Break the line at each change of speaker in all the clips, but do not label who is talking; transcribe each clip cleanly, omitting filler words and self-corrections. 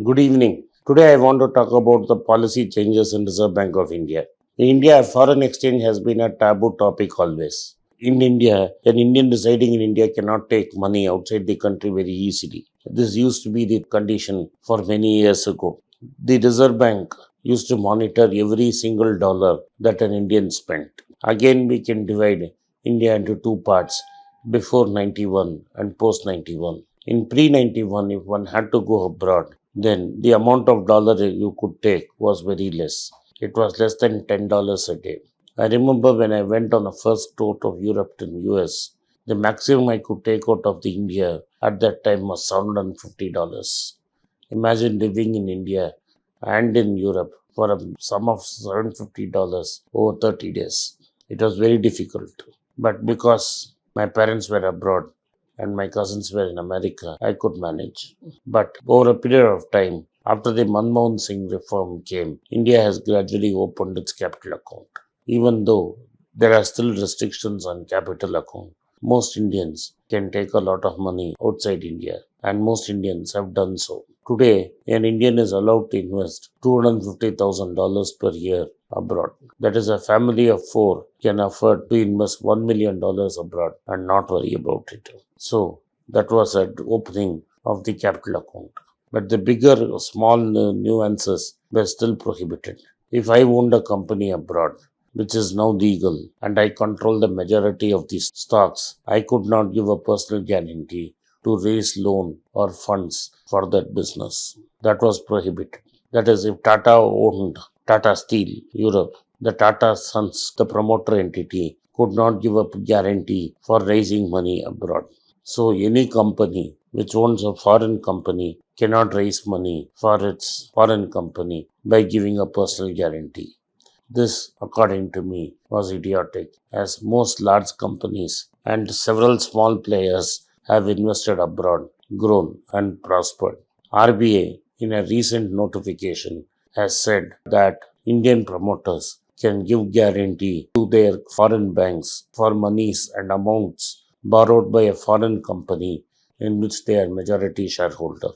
Good evening. Today I want to talk about the policy changes in Reserve Bank of India. In India, foreign exchange has been a taboo topic always. In India, an Indian residing in India cannot take money outside the country very easily. This used to be the condition for many years ago. The Reserve Bank used to monitor every single dollar that an Indian spent. Again, we can divide India into two parts, before 91 and post 91. In pre 91, if one had to go abroad, then the amount of dollar you could take was very less. It was less than $10 a day. I remember when I went on a first tour of Europe to US, the maximum I could take out of the India at that time was $750. Imagine living in India and in Europe for a sum of $750 over 30 days. It was very difficult. But because my parents were abroad and my cousins were in America, I could manage. But over a period of time, after the Manmohan Singh reform came, India has gradually opened its capital account. Even though there are still restrictions on capital account, most Indians can take a lot of money outside India, and most Indians have done so. Today, an Indian is allowed to invest $250,000 per year abroad. That is, a family of four can afford to invest $1 million abroad and not worry about it. So, that was an opening of the capital account. But the bigger, small nuances were still prohibited. If I owned a company abroad, which is now legal, and I control the majority of these stocks, I could not give a personal guarantee to raise loan or funds for that business. That was prohibited. That is, if Tata owned Tata Steel Europe, the Tata Sons, the promoter entity, could not give a guarantee for raising money abroad. So any company which owns a foreign company cannot raise money for its foreign company by giving a personal guarantee. This, according to me, was idiotic, as most large companies and several small players have invested abroad, grown, and prospered. RBI, in a recent notification, has said that Indian promoters can give guarantee to their foreign banks for monies and amounts borrowed by a foreign company in which they are majority shareholder.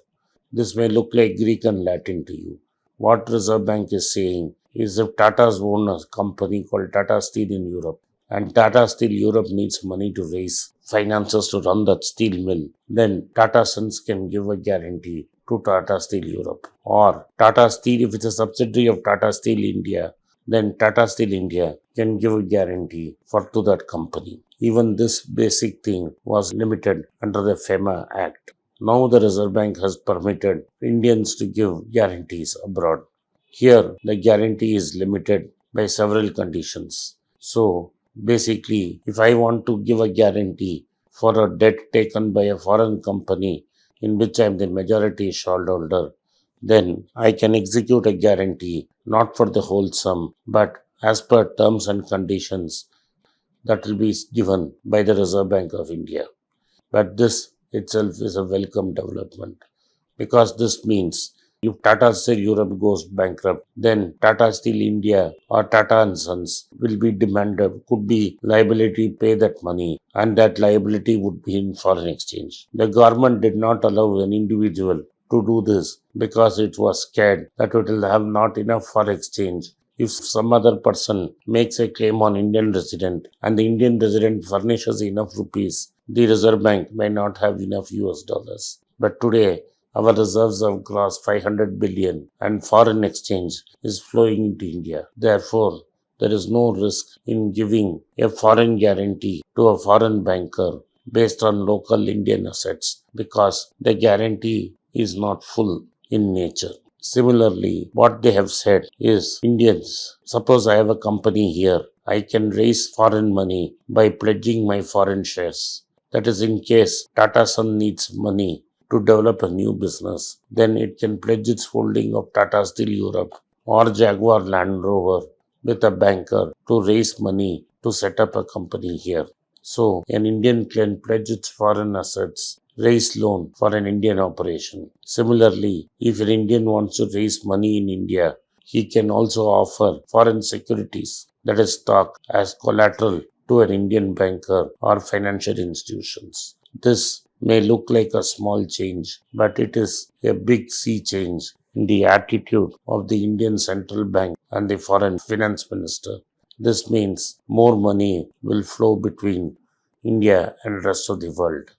This may look like Greek and Latin to you. What Reserve Bank is saying is if Tata's own a company called Tata Steel in Europe, and Tata Steel Europe needs money to raise finances to run that steel mill, then Tata Sons can give a guarantee to Tata Steel Europe. Or Tata Steel, if it's a subsidiary of Tata Steel India, then Tata Steel India can give a guarantee to that company. Even this basic thing was limited under the FEMA Act. Now the Reserve Bank has permitted Indians to give guarantees abroad. Here, the guarantee is limited by several conditions. So, basically, if I want to give a guarantee for a debt taken by a foreign company in which I am the majority shareholder, then I can execute a guarantee not for the whole sum, but as per terms and conditions that will be given by the Reserve Bank of India. But this itself is a welcome development because this means if Tata Steel Europe goes bankrupt, then Tata Steel India or Tata and Sons will be demanded, could be liability to pay that money, and that liability would be in foreign exchange. The government did not allow an individual to do this because it was scared that it will have not enough for exchange. If some other person makes a claim on Indian resident and the Indian resident furnishes enough rupees, the Reserve Bank may not have enough US dollars. But today, our reserves have crossed 500 billion and foreign exchange is flowing into India. Therefore, there is no risk in giving a foreign guarantee to a foreign banker based on local Indian assets because the guarantee is not full in nature. Similarly, what they have said is Indians, suppose I have a company here, I can raise foreign money by pledging my foreign shares. That is, in case Tata Sun needs money to develop a new business, then it can pledge its holding of Tata Steel Europe or Jaguar Land Rover with a banker to raise money to set up a company here. So, an Indian can pledge its foreign assets, raise loan for an Indian operation. Similarly, if an Indian wants to raise money in India, he can also offer foreign securities, that is stock, as collateral to an Indian banker or financial institutions. This may look like a small change, but it is a big sea change in the attitude of the Indian central bank and the foreign finance minister. This means more money will flow between India and rest of the world.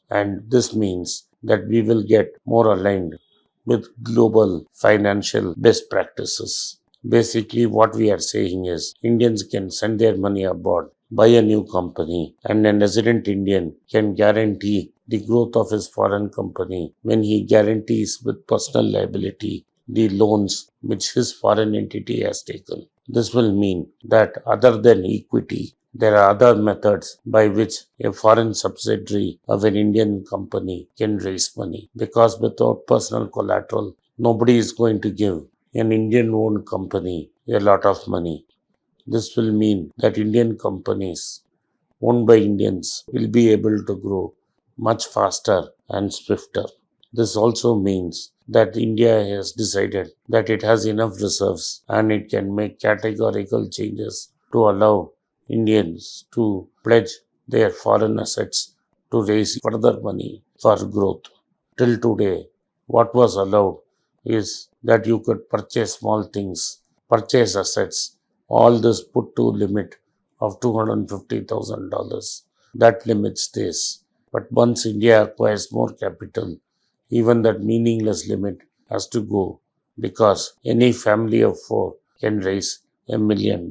And this means that we will get more aligned with global financial best practices. Basically, what we are saying is Indians can send their money abroad, buy a new company, and a resident Indian can guarantee the growth of his foreign company when he guarantees with personal liability the loans which his foreign entity has taken. This will mean that other than equity, there are other methods by which a foreign subsidiary of an Indian company can raise money because without personal collateral, nobody is going to give an Indian owned company a lot of money. This will mean that Indian companies owned by Indians will be able to grow much faster and swifter. This also means that India has decided that it has enough reserves and it can make categorical changes to allow Indians to pledge their foreign assets to raise further money for growth. Till today, what was allowed is that you could purchase small things, purchase assets, all this put to limit of $250,000. That limit stays. But once India acquires more capital, even that meaningless limit has to go because any family of four can raise $1 million.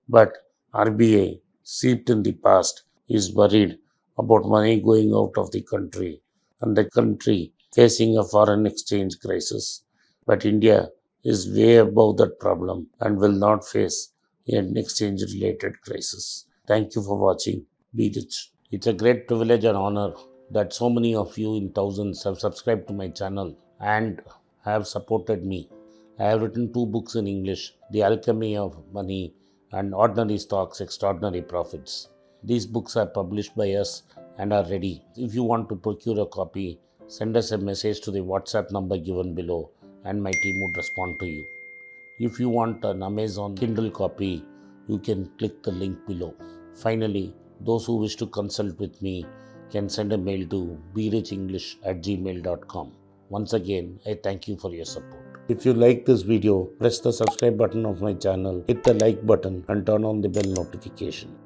But RBI, seeped in the past, is worried about money going out of the country and the country facing a foreign exchange crisis. But India is way above that problem and will not face an exchange related crisis. Thank you for watching. Be rich. It's a great privilege and honor that so many of you in thousands have subscribed to my channel and have supported me. I have written 2 books in English, The Alchemy of Money and Ordinary Stocks, Extraordinary Profits. These books are published by us and are ready. If you want to procure a copy, send us a message to the WhatsApp number given below and my team would respond to you. If you want an Amazon Kindle copy, you can click the link below. Finally, those who wish to consult with me can send a mail to berichenglish@gmail.com. Once again, I thank you for your support. If you like this video, press the subscribe button of my channel, hit the like button and turn on the bell notification.